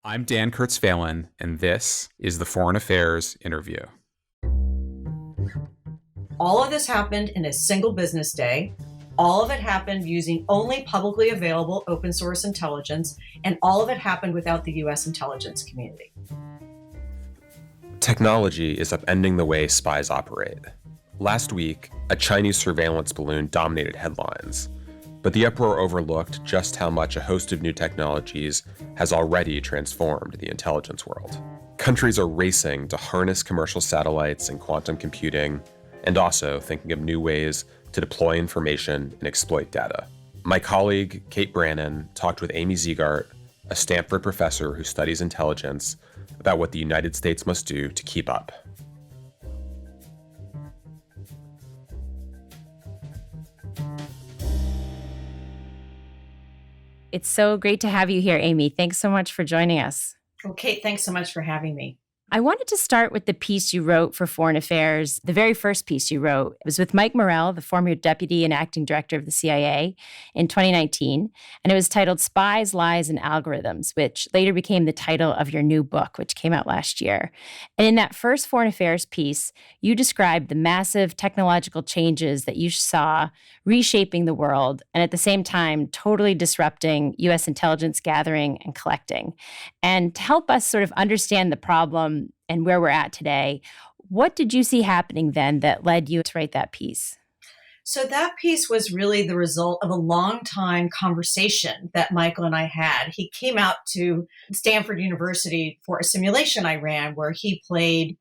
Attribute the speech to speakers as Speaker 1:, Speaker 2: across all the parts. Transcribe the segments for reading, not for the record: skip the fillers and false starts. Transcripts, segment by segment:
Speaker 1: I'm Dan Kurtz-Phelan, and this is the Foreign Affairs Interview.
Speaker 2: All of this happened in a single business day. All of it happened using only publicly available open source intelligence, and all of it happened without the U.S. intelligence community.
Speaker 3: Technology is upending the way spies operate. Last week, a Chinese surveillance balloon dominated headlines, but the uproar overlooked just how much a host of new technologies has already transformed the intelligence world. Countries are racing to harness commercial satellites and quantum computing, and also thinking of new ways to deploy information and exploit data. My colleague, Kate Brannon, talked with Amy Zegart, a Stanford professor who studies intelligence, about what the United States must do to keep up.
Speaker 4: It's so great to have you here, Amy. Thanks so much for joining us.
Speaker 2: Well, Kate, thanks so much for having me.
Speaker 4: I wanted to start with the piece you wrote for Foreign Affairs. The very first piece you wrote it was with Mike Morrell, the former deputy and acting director of the CIA, in 2019. And it was titled Spies, Lies, and Algorithms, which later became the title of your new book, which came out last year. And in that first Foreign Affairs piece, you described the massive technological changes that you saw reshaping the world and at the same time totally disrupting U.S. intelligence gathering and collecting. And to help us sort of understand the problem and where we're at today, what did you see happening then that led you to write that piece?
Speaker 2: So that piece was really the result of a long time conversation that Michael and I had. He came out to Stanford University for a simulation I ran where he played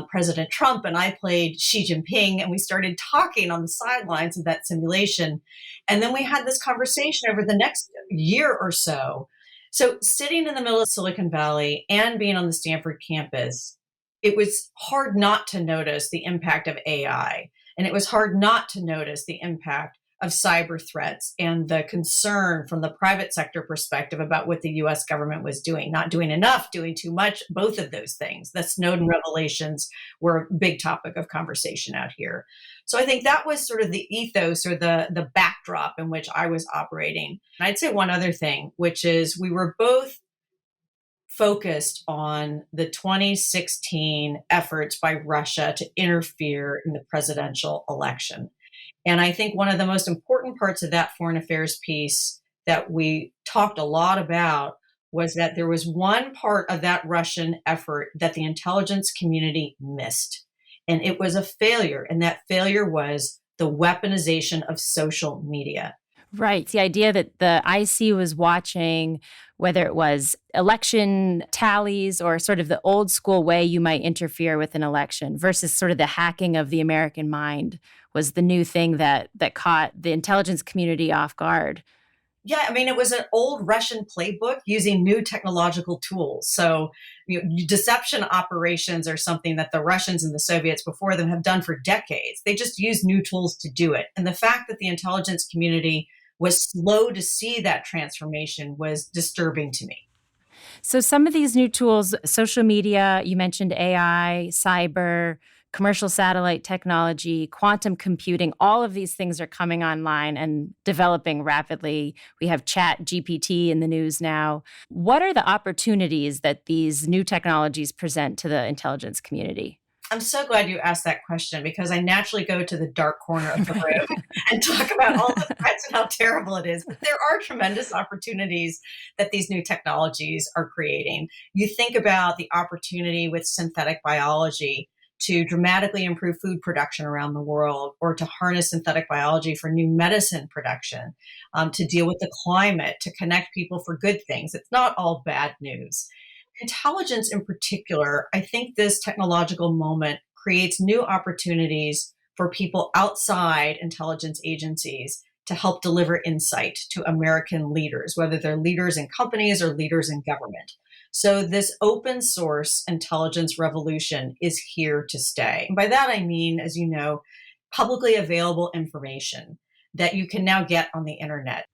Speaker 2: President Trump and I played Xi Jinping, and we started talking on the sidelines of that simulation. And then we had this conversation over the next year or so. So sitting in the middle of Silicon Valley and being on the Stanford campus, it was hard not to notice the impact of AI. And it was hard not to notice the impact of cyber threats and the concern from the private sector perspective about what the US government was doing, not doing enough, doing too much, both of those things. The Snowden revelations were a big topic of conversation out here. So I think that was sort of the ethos or the backdrop in which I was operating. And I'd say one other thing, which is we were both focused on the 2016 efforts by Russia to interfere in the presidential election. And I think one of the most important parts of that foreign affairs piece that we talked a lot about was that there was one part of that Russian effort that the intelligence community missed. And it was a failure. And that failure was the weaponization of social media.
Speaker 4: Right. The idea that the IC was watching, whether it was election tallies or sort of the old school way you might interfere with an election versus sort of the hacking of the American mind was the new thing that caught the intelligence community off guard.
Speaker 2: Yeah, I mean, it was an old Russian playbook using new technological tools. So deception operations are something that the Russians and the Soviets before them have done for decades. They just use new tools to do it. And the fact that the intelligence community was slow to see that transformation was disturbing to me.
Speaker 4: So some of these new tools, social media, you mentioned AI, cyber, commercial satellite technology, quantum computing, all of these things are coming online and developing rapidly. We have Chat GPT in the news now. What are the opportunities that these new technologies present to the intelligence community?
Speaker 2: I'm so glad you asked that question because I naturally go to the dark corner of the room and talk about all the threats and how terrible it is. But there are tremendous opportunities that these new technologies are creating. You think about the opportunity with synthetic biology to dramatically improve food production around the world, or to harness synthetic biology for new medicine production, to deal with the climate, to connect people for good things. It's not all bad news. Intelligence in particular, I think this technological moment creates new opportunities for people outside intelligence agencies to help deliver insight to American leaders, whether they're leaders in companies or leaders in government. So this open source intelligence revolution is here to stay. And by that, I mean, as you know, publicly available information that you can now get on the internet.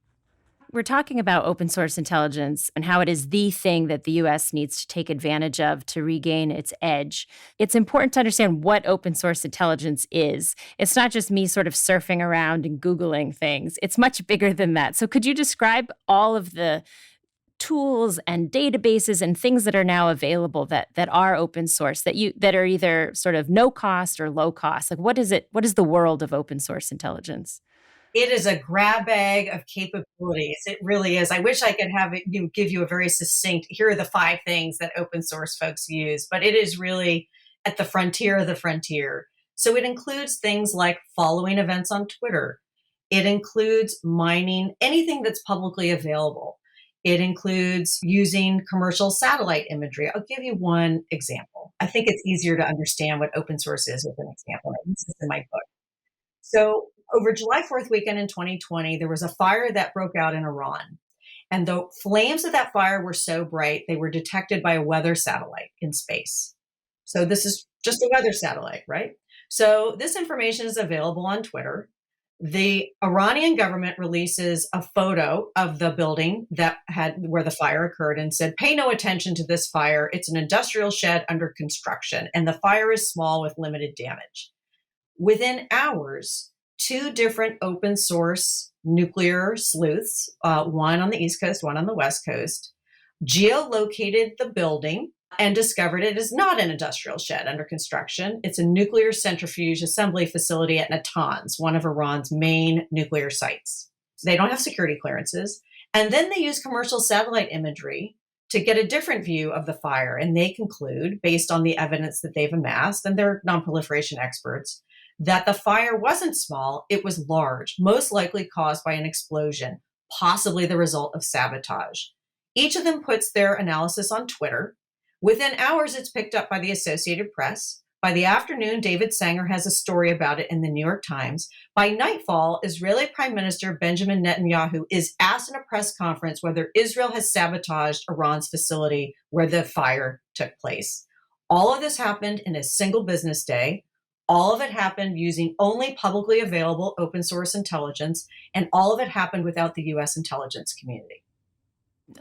Speaker 4: We're talking about open source intelligence and how it is the thing that the U.S. needs to take advantage of to regain its edge. It's important to understand what open source intelligence is. It's not just me sort of surfing around and Googling things. It's much bigger than that. So could you describe all of the tools and databases and things that are now available that are open source that are either sort of no cost or low cost? Like what is the world of open source intelligence?
Speaker 2: It is a grab bag of capabilities. It really is. I wish I could have it give you a very succinct, here are the 5 things that open source folks use, but it is really at the frontier of the frontier. So it includes things like following events on Twitter. It includes mining anything that's publicly available. It includes using commercial satellite imagery. I'll give you one example. I think it's easier to understand what open source is with an example. This is in my book. So over July 4th weekend in 2020, there was a fire that broke out in Iran. And the flames of that fire were so bright, they were detected by a weather satellite in space. So this is just a weather satellite, right? So this information is available on Twitter. The Iranian government releases a photo of the building where the fire occurred and said, pay no attention to this fire. It's an industrial shed under construction, and the fire is small with limited damage. Within hours, 2 different open source nuclear sleuths, one on the East Coast, one on the West Coast, geolocated the building and discovered it is not an industrial shed under construction. It's a nuclear centrifuge assembly facility at Natanz, one of Iran's main nuclear sites. They don't have security clearances. And then they use commercial satellite imagery to get a different view of the fire. And they conclude, based on the evidence that they've amassed, and they're non-proliferation experts, that the fire wasn't small, it was large, most likely caused by an explosion, possibly the result of sabotage. Each of them puts their analysis on Twitter. Within hours, it's picked up by the Associated Press. By the afternoon, David Sanger has a story about it in the New York Times. By nightfall, Israeli Prime Minister Benjamin Netanyahu is asked in a press conference whether Israel has sabotaged Iran's facility where the fire took place. All of this happened in a single business day. All of it happened using only publicly available open source intelligence, and all of it happened without the U.S. intelligence community.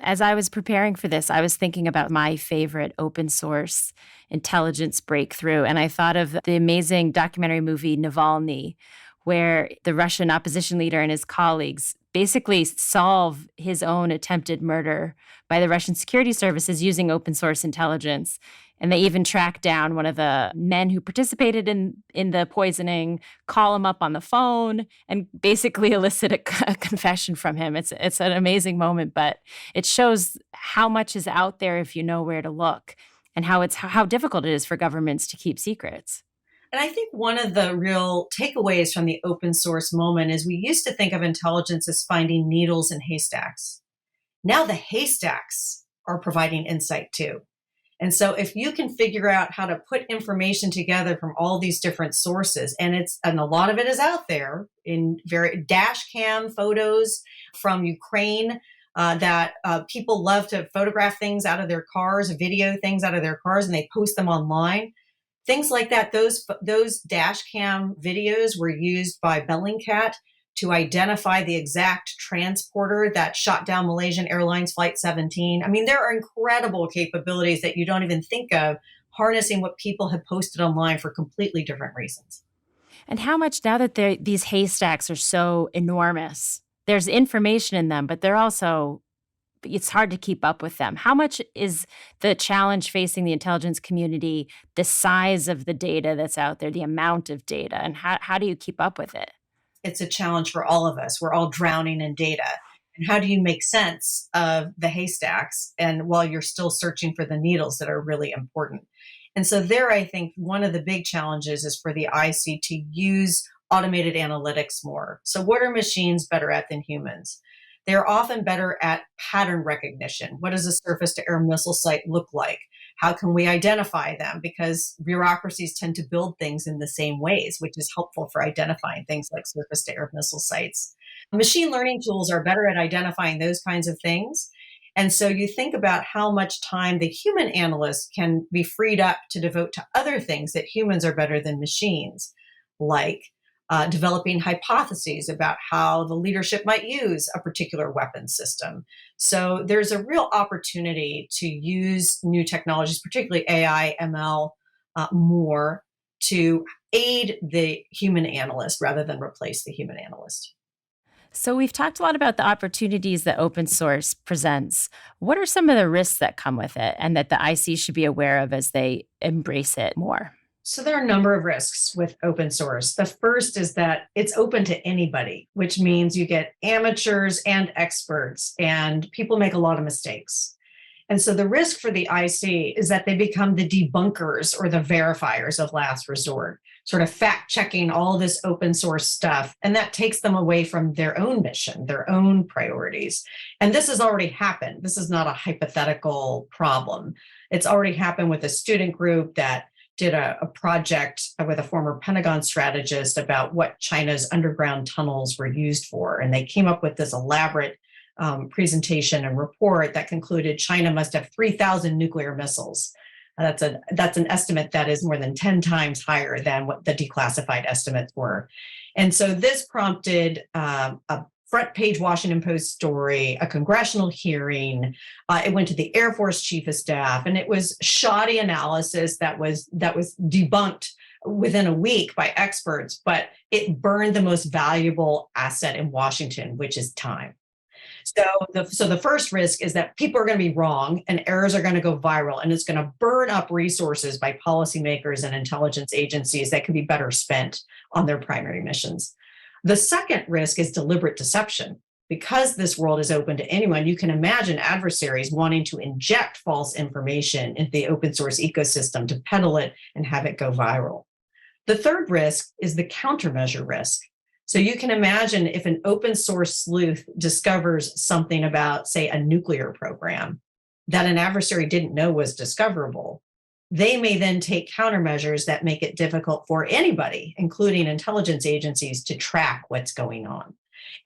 Speaker 4: As I was preparing for this, I was thinking about my favorite open source intelligence breakthrough, and I thought of the amazing documentary movie Navalny, where the Russian opposition leader and his colleagues basically solve his own attempted murder by the Russian security services using open source intelligence. And they even track down one of the men who participated in the poisoning, call him up on the phone, and basically elicit a confession from him. It's an amazing moment, but it shows how much is out there if you know where to look, and how difficult it is for governments to keep secrets.
Speaker 2: And I think one of the real takeaways from the open source moment is we used to think of intelligence as finding needles in haystacks. Now the haystacks are providing insight too. And so if you can figure out how to put information together from all these different sources, and a lot of it is out there in very dash cam photos from Ukraine, that people love to photograph things out of their cars, video things out of their cars, and they post them online. Things like that, those dash cam videos were used by Bellingcat to identify the exact transporter that shot down Malaysian Airlines Flight 17. I mean, there are incredible capabilities that you don't even think of, harnessing what people have posted online for completely different reasons.
Speaker 4: And how much, now that these haystacks are so enormous, there's information in them, but it's hard to keep up with them. How much is the challenge facing the intelligence community, the size of the data that's out there, the amount of data, and how do you keep up with it?
Speaker 2: It's a challenge for all of us. We're all drowning in data. And how do you make sense of the haystacks and while you're still searching for the needles that are really important? And so there, I think one of the big challenges is for the IC to use automated analytics more. So what are machines better at than humans? They're often better at pattern recognition. What does a surface-to-air missile site look like? How can we identify them? Because bureaucracies tend to build things in the same ways, which is helpful for identifying things like surface-to-air missile sites. Machine learning tools are better at identifying those kinds of things. And so you think about how much time the human analyst can be freed up to devote to other things that humans are better than machines, like developing hypotheses about how the leadership might use a particular weapon system. So there's a real opportunity to use new technologies, particularly AI, ML, more to aid the human analyst rather than replace the human analyst.
Speaker 4: So we've talked a lot about the opportunities that open source presents. What are some of the risks that come with it and that the IC should be aware of as they embrace it more?
Speaker 2: So there are a number of risks with open source. The first is that it's open to anybody, which means you get amateurs and experts, and people make a lot of mistakes. And so the risk for the IC is that they become the debunkers or the verifiers of last resort, sort of fact checking all this open source stuff. And that takes them away from their own mission, their own priorities. And this has already happened. This is not a hypothetical problem. It's already happened with a student group that did a project with a former Pentagon strategist about what China's underground tunnels were used for. And they came up with this elaborate presentation and report that concluded China must have 3,000 nuclear missiles. That's an estimate that is more than 10 times higher than what the declassified estimates were. And so this prompted a front page Washington Post story, a congressional hearing. It went to the Air Force Chief of Staff, and it was shoddy analysis that was debunked within a week by experts, but it burned the most valuable asset in Washington, which is time. So the first risk is that people are going to be wrong and errors are going to go viral, and it's going to burn up resources by policymakers and intelligence agencies that could be better spent on their primary missions. The second risk is deliberate deception. Because this world is open to anyone, you can imagine adversaries wanting to inject false information into the open source ecosystem to peddle it and have it go viral. The third risk is the countermeasure risk. So you can imagine if an open source sleuth discovers something about, say, a nuclear program that an adversary didn't know was discoverable, they may then take countermeasures that make it difficult for anybody, including intelligence agencies, to track what's going on.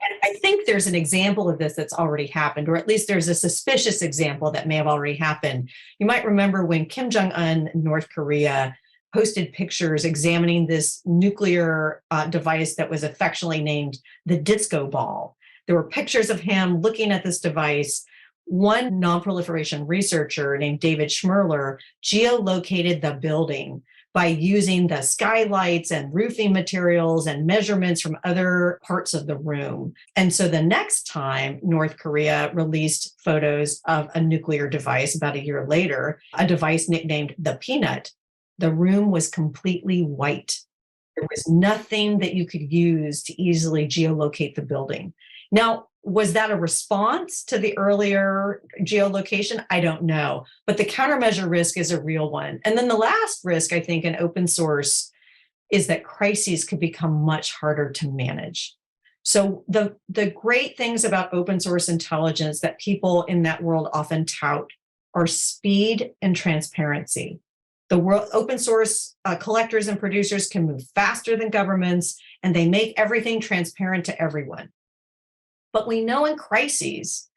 Speaker 2: And I think there's an example of this that's already happened, or at least there's a suspicious example that may have already happened. You might remember when Kim Jong-un in North Korea posted pictures examining this nuclear device that was affectionately named the disco ball. There were pictures of him looking at this device. One nonproliferation researcher named David Schmerler geolocated the building by using the skylights and roofing materials and measurements from other parts of the room. And so the next time North Korea released photos of a nuclear device about a year later, a device nicknamed the Peanut, the room was completely white. There was nothing that you could use to easily geolocate the building. Now, was that a response to the earlier geolocation? I don't know. But the countermeasure risk is a real one. And then the last risk, I think, in open source is that crises could become much harder to manage. So the great things about open source intelligence that people in that world often tout are speed and transparency. The world, open source collectors and producers can move faster than governments, and they make everything transparent to everyone. But we know in crises,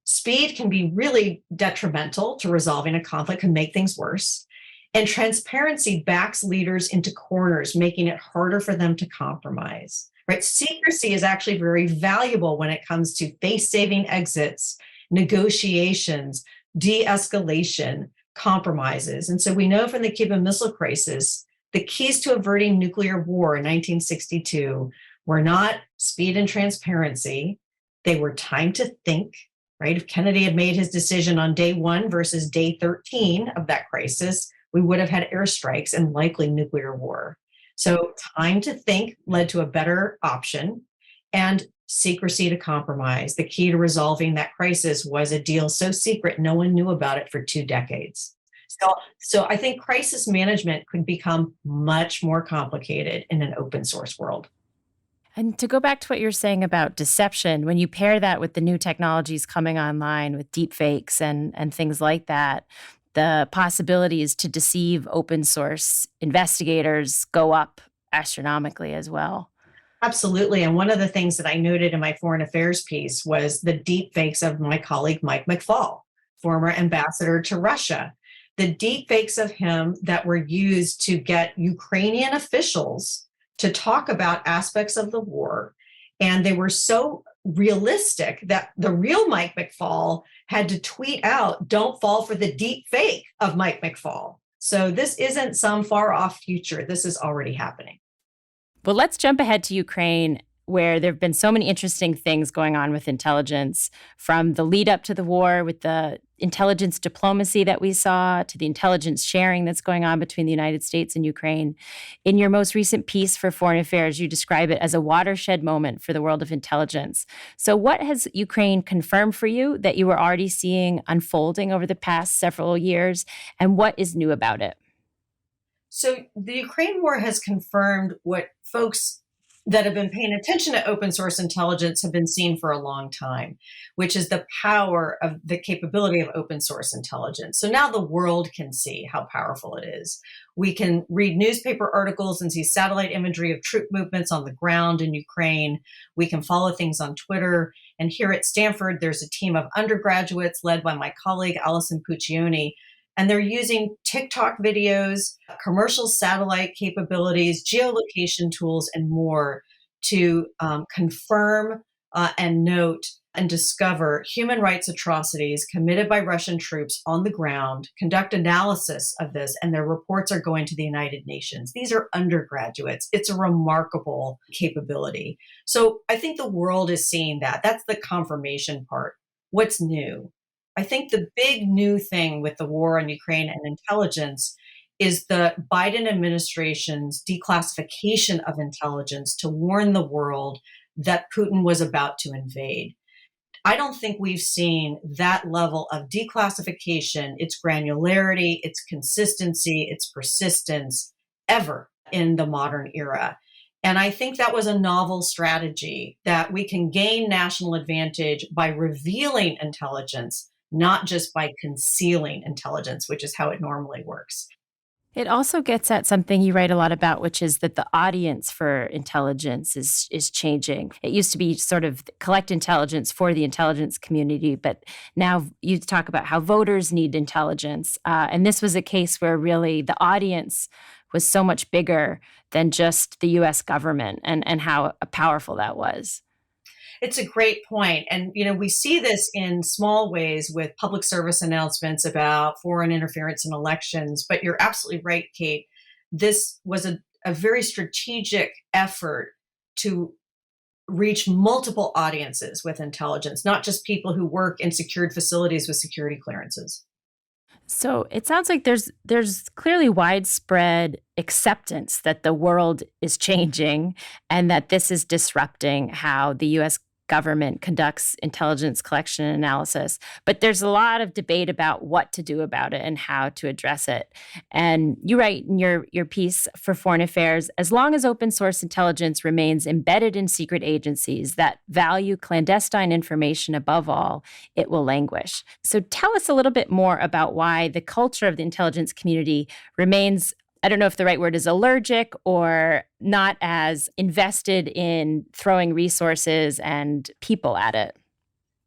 Speaker 2: speed can be really detrimental to resolving a conflict, can make things worse. And transparency backs leaders into corners, making it harder for them to compromise. Right? Secrecy is actually very valuable when it comes to face-saving exits, negotiations, de-escalation, compromises. And so we know from the Cuban Missile Crisis, the keys to averting nuclear war in 1962 were not speed and transparency. They were time to think, right? If Kennedy had made his decision on day 1 versus day 13 of that crisis, we would have had airstrikes and likely nuclear war. So time to think led to a better option, and secrecy to compromise. The key to resolving that crisis was a deal so secret no one knew about it for 2 decades. So I think crisis management could become much more complicated in an open source world.
Speaker 4: And to go back to what you're saying about deception, when you pair that with the new technologies coming online with deepfakes and things like that, the possibilities to deceive open source investigators go up astronomically as well.
Speaker 2: Absolutely. And one of the things that I noted in my foreign affairs piece was the deepfakes of my colleague, Mike McFaul, former ambassador to Russia. The deepfakes of him that were used to get Ukrainian officials to talk about aspects of the war. And they were so realistic that the real Mike McFaul had to tweet out, "Don't fall for the deep fake of Mike McFaul." So this isn't some far off future. This is already happening.
Speaker 4: Well, let's jump ahead to Ukraine. where there have been so many interesting things going on with intelligence, from the lead up to the war with the intelligence diplomacy that we saw to the intelligence sharing that's going on between the United States and Ukraine. In your most recent piece for Foreign Affairs, you describe it as a watershed moment for the world of intelligence. So what has Ukraine confirmed for you that you were already seeing unfolding over the past several years, and what is new about it?
Speaker 2: So the Ukraine war has confirmed what folks that have been paying attention to open source intelligence have been seeing for a long time, which is the power of the capability of open source intelligence. So now the world can see how powerful it is. We can read newspaper articles and see satellite imagery of troop movements on the ground in Ukraine. We can follow things on Twitter. And here at Stanford, there's a team of undergraduates led by my colleague, Allison Puccioni, and they're using TickTock videos, commercial satellite capabilities, geolocation tools, and more to confirm and note and discover human rights atrocities committed by Russian troops on the ground, conduct analysis of this, and their reports are going to the United Nations. These are undergraduates. It's a remarkable capability. So I think the world is seeing that. That's the confirmation part. What's new? I think the big new thing with the war in Ukraine and intelligence is the Biden administration's declassification of intelligence to warn the world that Putin was about to invade. I don't think we've seen that level of declassification, its granularity, its consistency, its persistence ever in the modern era. And I think that was a novel strategy, that we can gain national advantage by revealing intelligence, not just by concealing intelligence, which is how it normally works.
Speaker 4: It also gets at something you write a lot about, which is that the audience for intelligence is changing. It used to be sort of collect intelligence for the intelligence community, but now you talk about how voters need intelligence. And this was a case where really the audience was so much bigger than just the U.S. government, and how powerful that was.
Speaker 2: It's a great point. And, we see this in small ways with public service announcements about foreign interference in elections. But you're absolutely right, Kate. This was a very strategic effort to reach multiple audiences with intelligence, not just people who work in secured facilities with security clearances.
Speaker 4: So it sounds like there's clearly widespread acceptance that the world is changing and that this is disrupting how the U.S. government conducts intelligence collection and analysis. But there's a lot of debate about what to do about it and how to address it. And you write in your piece for Foreign Affairs, as long as open source intelligence remains embedded in secret agencies that value clandestine information above all, it will languish. So tell us a little bit more about why the culture of the intelligence community remains, I don't know if the right word is allergic, or not as invested in throwing resources and people at it.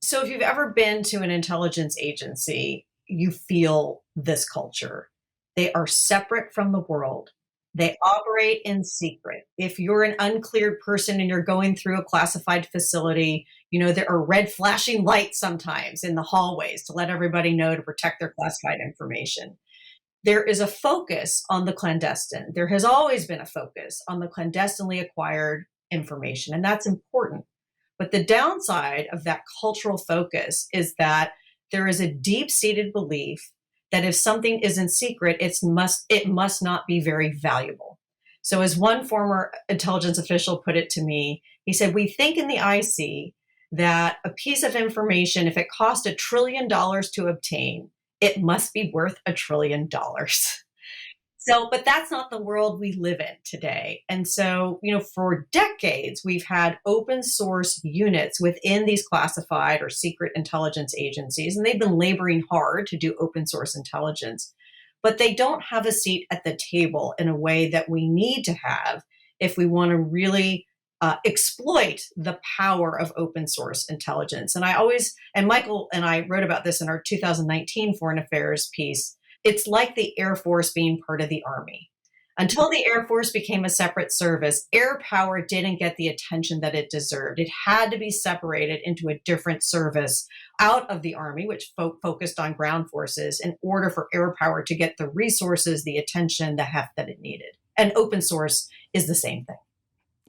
Speaker 2: So if you've ever been to an intelligence agency, you feel this culture. They are separate from the world. They operate in secret. If you're an uncleared person and you're going through a classified facility, there are red flashing lights sometimes in the hallways to let everybody know to protect their classified information. There is a focus on the clandestine. There has always been a focus on the clandestinely acquired information, and that's important. But the downside of that cultural focus is that there is a deep-seated belief that if something isn't secret, it must not be very valuable. So as one former intelligence official put it to me, he said, we think in the IC that a piece of information, if it cost $1 trillion to obtain, it must be worth $1 trillion. But that's not the world we live in today. And so, for decades, we've had open source units within these classified or secret intelligence agencies, and they've been laboring hard to do open source intelligence, but they don't have a seat at the table in a way that we need to have if we want to really exploit the power of open source intelligence. And Michael and I wrote about this in our 2019 Foreign Affairs piece. It's like the Air Force being part of the Army. Until the Air Force became a separate service, air power didn't get the attention that it deserved. It had to be separated into a different service out of the Army, which focused on ground forces, in order for air power to get the resources, the attention, the heft that it needed. And open source is the same thing.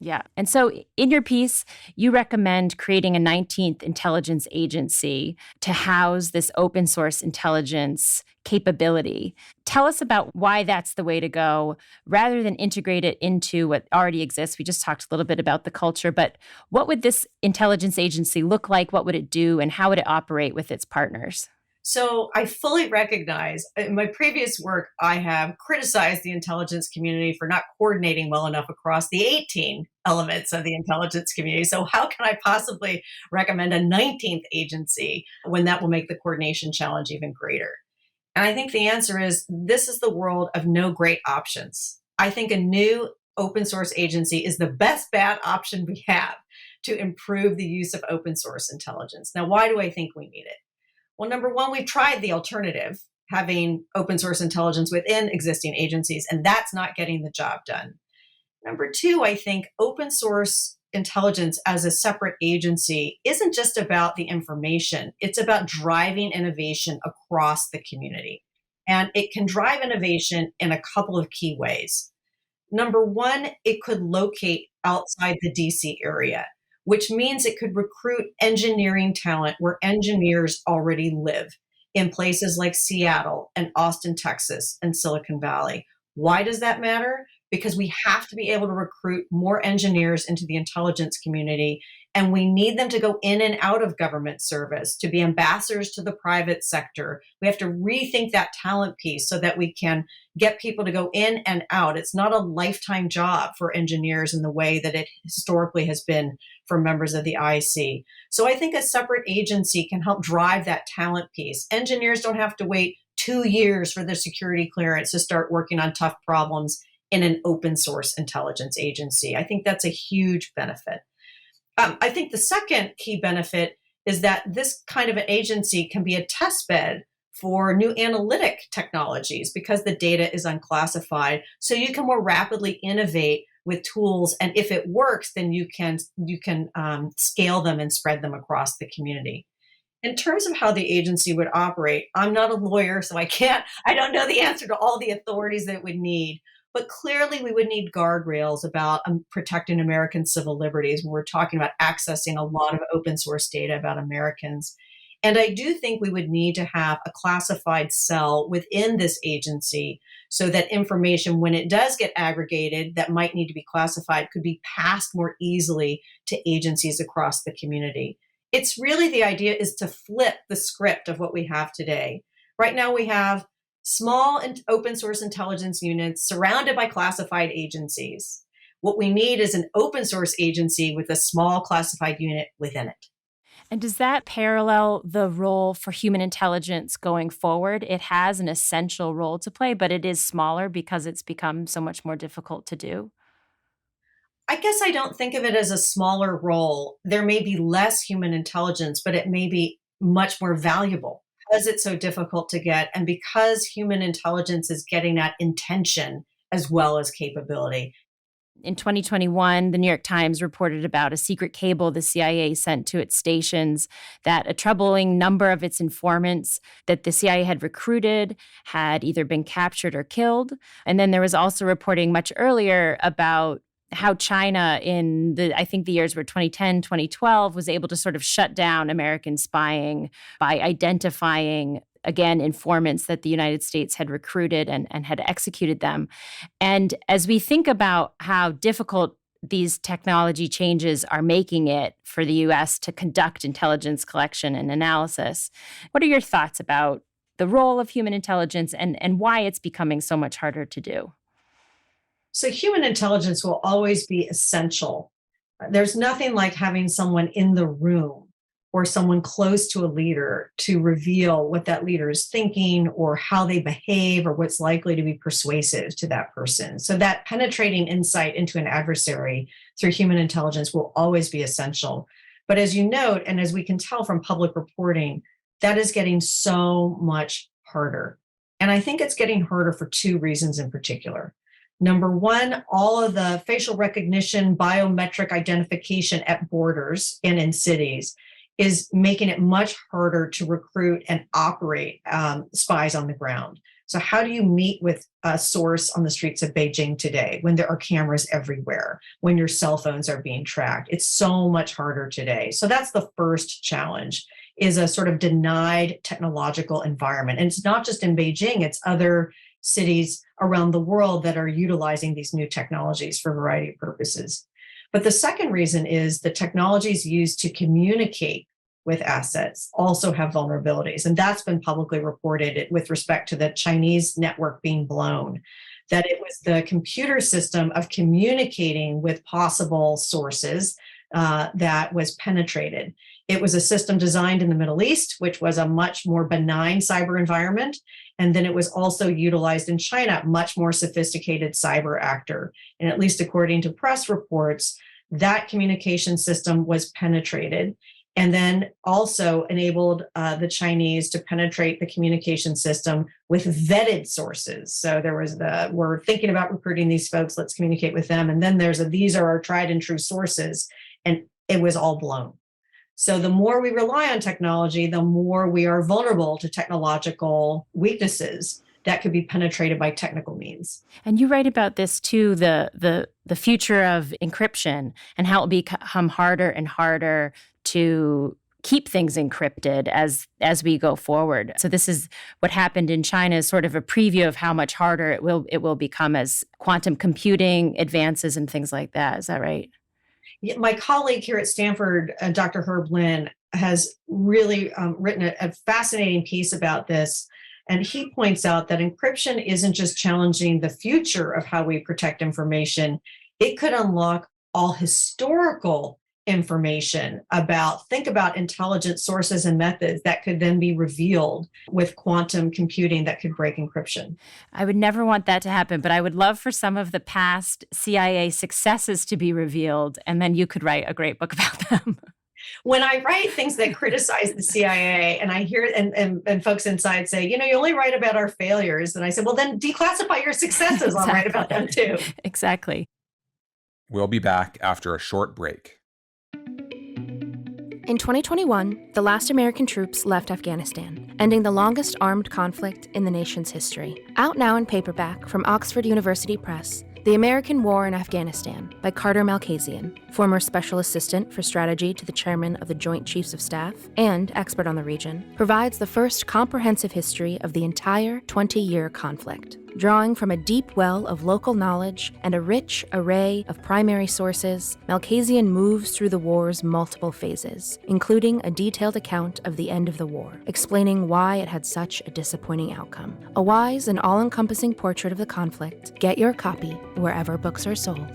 Speaker 4: Yeah. And so in your piece, you recommend creating a 19th intelligence agency to house this open source intelligence capability. Tell us about why that's the way to go rather than integrate it into what already exists. We just talked a little bit about the culture, but what would this intelligence agency look like? What would it do? And how would it operate with its partners?
Speaker 2: So I fully recognize in my previous work, I have criticized the intelligence community for not coordinating well enough across the 18 elements of the intelligence community. So how can I possibly recommend a 19th agency when that will make the coordination challenge even greater? And I think the answer is this is the world of no great options. I think a new open source agency is the best bad option we have to improve the use of open source intelligence. Now, why do I think we need it? Well, number one, we've tried the alternative, having open source intelligence within existing agencies, and that's not getting the job done. Number two, I think open source intelligence as a separate agency isn't just about the information, it's about driving innovation across the community. And it can drive innovation in a couple of key ways. Number one, it could locate outside the DC area, which means it could recruit engineering talent where engineers already live in places like Seattle and Austin, Texas, and Silicon Valley. Why does that matter? Because we have to be able to recruit more engineers into the intelligence community, and we need them to go in and out of government service, to be ambassadors to the private sector. We have to rethink that talent piece so that we can get people to go in and out. It's not a lifetime job for engineers in the way that it historically has been for members of the IC. So I think a separate agency can help drive that talent piece. Engineers don't have to wait 2 years for their security clearance to start working on tough problems in an open source intelligence agency. I think that's a huge benefit. I think the second key benefit is that this kind of an agency can be a test bed for new analytic technologies because the data is unclassified. So you can more rapidly innovate with tools, and if it works, then you can scale them and spread them across the community. In terms of how the agency would operate, I'm not a lawyer, so I don't know the answer to all the authorities that it would need. But clearly, we would need guardrails about protecting American civil liberties when we're talking about accessing a lot of open source data about Americans. And I do think we would need to have a classified cell within this agency so that information, when it does get aggregated that might need to be classified, could be passed more easily to agencies across the community. It's really the idea is to flip the script of what we have today. Right now, we have small and open source intelligence units surrounded by classified agencies. What we need is an open source agency with a small classified unit within it.
Speaker 4: And does that parallel the role for human intelligence going forward? It has an essential role to play, but it is smaller because it's become so much more difficult to do.
Speaker 2: I guess I don't think of it as a smaller role. There may be less human intelligence, but it may be much more valuable because it's so difficult to get and because human intelligence is getting at intention as well as capability.
Speaker 4: In 2021, the New York Times reported about a secret cable the CIA sent to its stations that a troubling number of its informants that the CIA had recruited had either been captured or killed. And then there was also reporting much earlier about how China in I think the years were 2010, 2012, was able to sort of shut down American spying by identifying, again, informants that the United States had recruited and had executed them. And as we think about how difficult these technology changes are making it for the U.S. to conduct intelligence collection and analysis, what are your thoughts about the role of human intelligence and why it's becoming so much harder to do?
Speaker 2: So human intelligence will always be essential. There's nothing like having someone in the room or someone close to a leader to reveal what that leader is thinking or how they behave or what's likely to be persuasive to that person. So that penetrating insight into an adversary through human intelligence will always be essential. But as you note, and as we can tell from public reporting, that is getting so much harder. And I think it's getting harder for two reasons in particular. Number one, all of the facial recognition, biometric identification at borders and in cities is making it much harder to recruit and operate spies on the ground. So how do you meet with a source on the streets of Beijing today when there are cameras everywhere, when your cell phones are being tracked? It's so much harder today. So that's the first challenge, is a sort of denied technological environment. And it's not just in Beijing, it's other cities around the world that are utilizing these new technologies for a variety of purposes. But the second reason is the technologies used to communicate with assets also have vulnerabilities. And that's been publicly reported with respect to the Chinese network being blown, that it was the computer system of communicating with possible sources that was penetrated. It was a system designed in the Middle East, which was a much more benign cyber environment. And then it was also utilized in China, much more sophisticated cyber actor. And at least according to press reports, that communication system was penetrated and then also enabled the Chinese to penetrate the communication system with vetted sources. So there was we're thinking about recruiting these folks, let's communicate with them. And then these are our tried and true sources. And it was all blown. So the more we rely on technology, the more we are vulnerable to technological weaknesses that could be penetrated by technical means.
Speaker 4: And you write about this too, the future of encryption and how it will become harder and harder to keep things encrypted as we go forward. So this is what happened in China, is sort of a preview of how much harder it will become as quantum computing advances and things like that. Is that right?
Speaker 2: My colleague here at Stanford, Dr. Herb Lin, has really written a fascinating piece about this. And he points out that encryption isn't just challenging the future of how we protect information, it could unlock all historical information think about intelligent sources and methods that could then be revealed with quantum computing that could break encryption.
Speaker 4: I would never want that to happen, but I would love for some of the past CIA successes to be revealed, and then you could write a great book about them.
Speaker 2: When I write things that criticize the CIA and I hear and folks inside say, you only write about our failures. And I said, well, then declassify your successes. I'll write about them too.
Speaker 4: Exactly.
Speaker 3: We'll be back after a short break.
Speaker 5: In 2021, the last American troops left Afghanistan, ending the longest armed conflict in the nation's history. Out now in paperback from Oxford University Press, The American War in Afghanistan by Carter Malkasian, former Special Assistant for Strategy to the Chairman of the Joint Chiefs of Staff and expert on the region, provides the first comprehensive history of the entire 20-year conflict. Drawing from a deep well of local knowledge and a rich array of primary sources, Malkasian moves through the war's multiple phases, including a detailed account of the end of the war, explaining why it had such a disappointing outcome. A wise and all-encompassing portrait of the conflict. Get your copy wherever books are sold.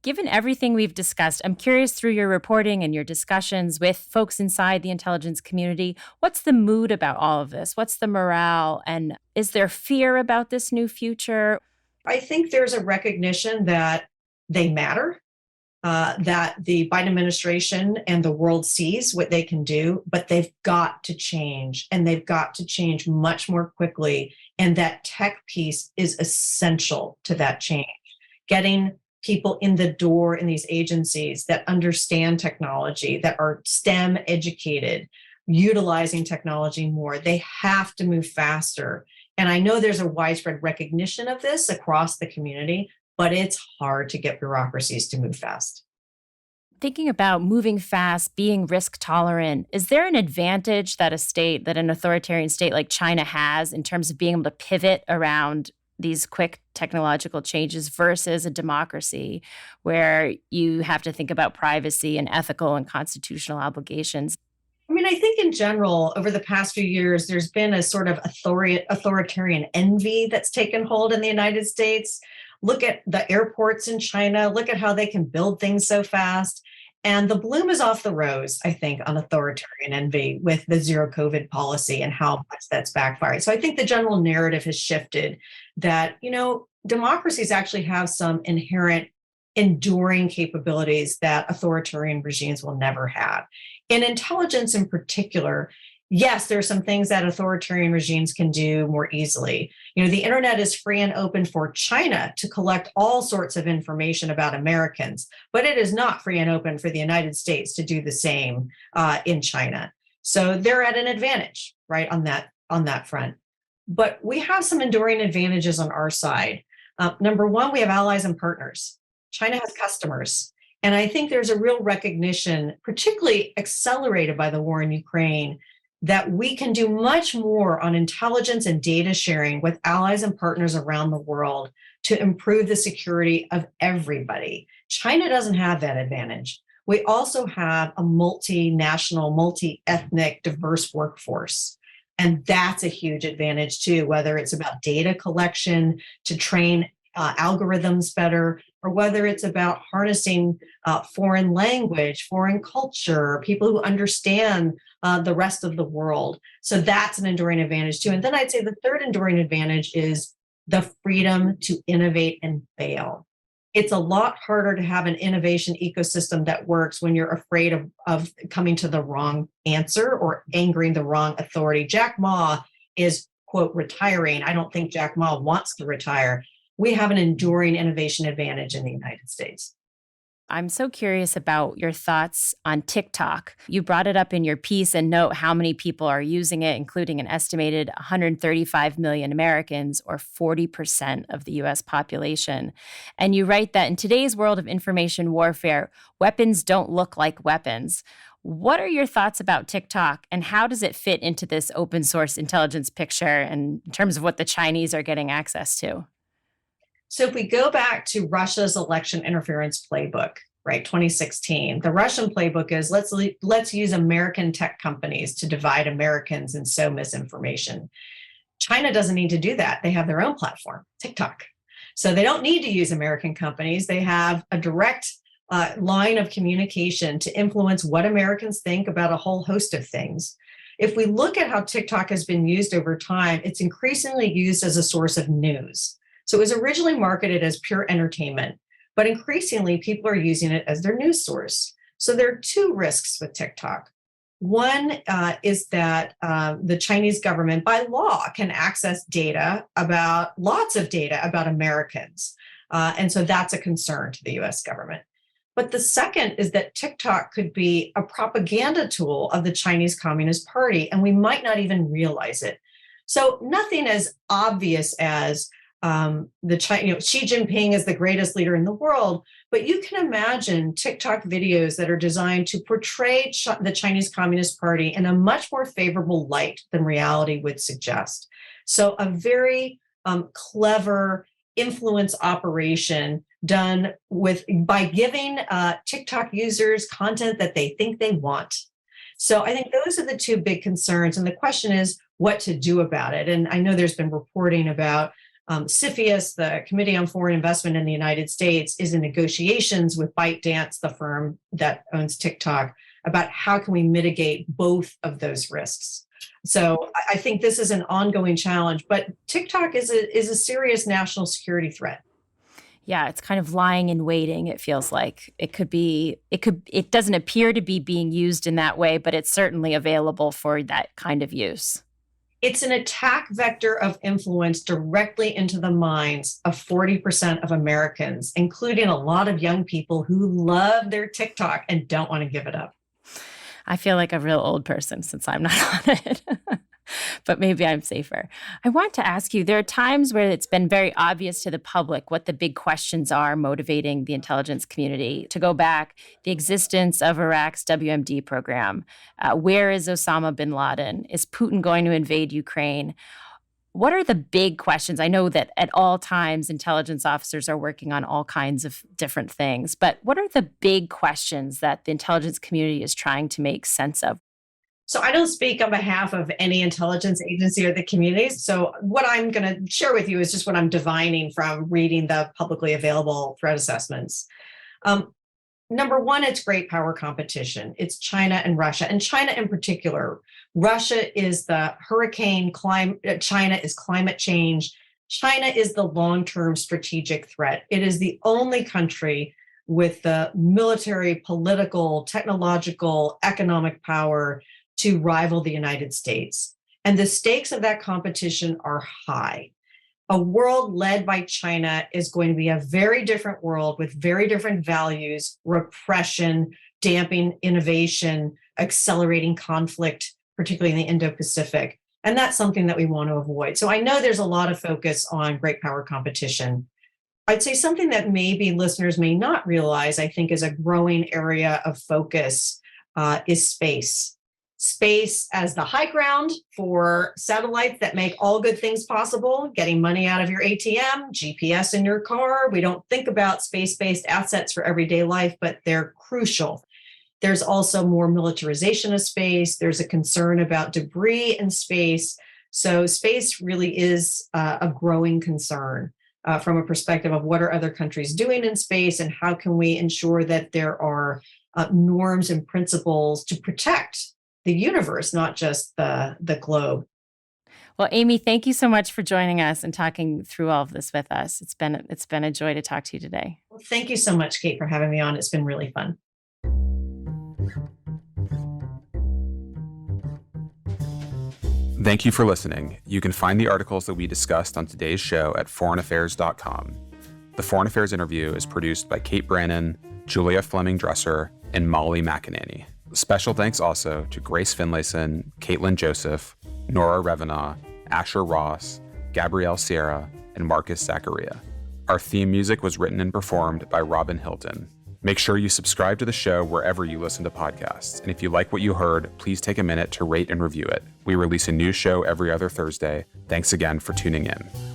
Speaker 4: Given everything we've discussed, I'm curious, through your reporting and your discussions with folks inside the intelligence community, what's the mood about all of this? What's the morale? And is there fear about this new future?
Speaker 2: I think there's a recognition that they matter, that the Biden administration and the world sees what they can do, but they've got to change, and they've got to change much more quickly. And that tech piece is essential to that change. Getting people in the door in these agencies that understand technology, that are STEM educated, utilizing technology more. They have to move faster. And I know there's a widespread recognition of this across the community, but it's hard to get bureaucracies to move fast.
Speaker 4: Thinking about moving fast, being risk tolerant, is there an advantage that an authoritarian state like China has in terms of being able to pivot around these quick technological changes versus a democracy where you have to think about privacy and ethical and constitutional obligations?
Speaker 2: I mean, I think in general, over the past few years, there's been a sort of authoritarian envy that's taken hold in the United States. Look at the airports in China. Look at how they can build things so fast. And the bloom is off the rose, I think, on authoritarian envy with the zero COVID policy and how much that's backfired. So I think the general narrative has shifted that, democracies actually have some inherent enduring capabilities that authoritarian regimes will never have. In intelligence in particular, yes, there are some things that authoritarian regimes can do more easily. The internet is free and open for China to collect all sorts of information about Americans, but it is not free and open for the United States to do the same in China. So they're at an advantage, right, on that front. But we have some enduring advantages on our side. Number one, we have allies and partners. China has customers. And I think there's a real recognition, particularly accelerated by the war in Ukraine, that we can do much more on intelligence and data sharing with allies and partners around the world to improve the security of everybody. China doesn't have that advantage. We also have a multinational, multi-ethnic, diverse workforce. And that's a huge advantage too, whether it's about data collection to train algorithms better, or whether it's about harnessing foreign language, foreign culture, people who understand the rest of the world. So that's an enduring advantage too. And then I'd say the third enduring advantage is the freedom to innovate and fail. It's a lot harder to have an innovation ecosystem that works when you're afraid of coming to the wrong answer or angering the wrong authority. Jack Ma is, quote, retiring. I don't think Jack Ma wants to retire. We have an enduring innovation advantage in the United States.
Speaker 4: I'm so curious about your thoughts on TickTock. You brought it up in your piece and note how many people are using it, including an estimated 135 million Americans, or 40% of the U.S. population. And you write that in today's world of information warfare, weapons don't look like weapons. What are your thoughts about TickTock, and how does it fit into this open source intelligence picture and in terms of what the Chinese are getting access to?
Speaker 2: So if we go back to Russia's election interference playbook, right, 2016, the Russian playbook is let's use American tech companies to divide Americans and sow misinformation. China doesn't need to do that. They have their own platform, TickTock. So they don't need to use American companies. They have a direct line of communication to influence what Americans think about a whole host of things. If we look at how TickTock has been used over time, it's increasingly used as a source of news. So it was originally marketed as pure entertainment, but increasingly people are using it as their news source. So there are two risks with TikTok. One is that the Chinese government, by law, can access lots of data about Americans. And so that's a concern to the US government. But the second is that TikTok could be a propaganda tool of the Chinese Communist Party, and we might not even realize it. So nothing as obvious as Xi Jinping is the greatest leader in the world, but you can imagine TikTok videos that are designed to portray the Chinese Communist Party in a much more favorable light than reality would suggest. So a very clever influence operation done by giving TikTok users content that they think they want. So I think those are the two big concerns. And the question is what to do about it. And I know there's been reporting about CFIUS, the Committee on Foreign Investment in the United States, is in negotiations with ByteDance, the firm that owns TikTok, about how can we mitigate both of those risks. So I think this is an ongoing challenge, but TikTok is a serious national security threat.
Speaker 4: Yeah, it's kind of lying in waiting, it feels like. It doesn't appear to be being used in that way, but it's certainly available for that kind of use.
Speaker 2: It's an attack vector of influence directly into the minds of 40% of Americans, including a lot of young people who love their TikTok and don't want to give it up.
Speaker 4: I feel like a real old person since I'm not on it, but maybe I'm safer. I want to ask you, there are times where it's been very obvious to the public what the big questions are motivating the intelligence community. To go back, the existence of Iraq's WMD program. Where is Osama bin Laden? Is Putin going to invade Ukraine? What are the big questions? I know that at all times, intelligence officers are working on all kinds of different things, but what are the big questions that the intelligence community is trying to make sense of?
Speaker 2: So I don't speak on behalf of any intelligence agency or the communities. So what I'm going to share with you is just what I'm divining from reading the publicly available threat assessments. Number one, it's great power competition. It's China and Russia, and China in particular. Russia is the hurricane, China is climate change. China is the long-term strategic threat. It is the only country with the military, political, technological, economic power to rival the United States. And the stakes of that competition are high. A world led by China is going to be a very different world with very different values, repression, damping innovation, accelerating conflict, particularly in the Indo-Pacific. And that's something that we want to avoid. So I know there's a lot of focus on great power competition. I'd say something that maybe listeners may not realize, I think, is a growing area of focus is space. Space as the high ground for satellites that make all good things possible, getting money out of your ATM, GPS in your car. We don't think about space-based assets for everyday life, but they're crucial. There's also more militarization of space. There's a concern about debris in space. So space really is a growing concern from a perspective of what are other countries doing in space and how can we ensure that there are norms and principles to protect the universe, not just the globe.
Speaker 4: Well, Amy, thank you so much for joining us and talking through all of this with us. It's been a joy to talk to you today.
Speaker 2: Well, thank you so much, Kate, for having me on. It's been really fun.
Speaker 1: Thank you for listening. You can find the articles that we discussed on today's show at foreignaffairs.com. The Foreign Affairs interview is produced by Kate Brannon, Julia Fleming-Dresser, and Molly McEnany. Special thanks also to Grace Finlayson, Caitlin Joseph, Nora Revenaugh, Asher Ross, Gabrielle Sierra, and Marcus Zachariah. Our theme music was written and performed by Robin Hilton. Make sure you subscribe to the show wherever you listen to podcasts. And if you like what you heard, please take a minute to rate and review it. We release a new show every other Thursday. Thanks again for tuning in.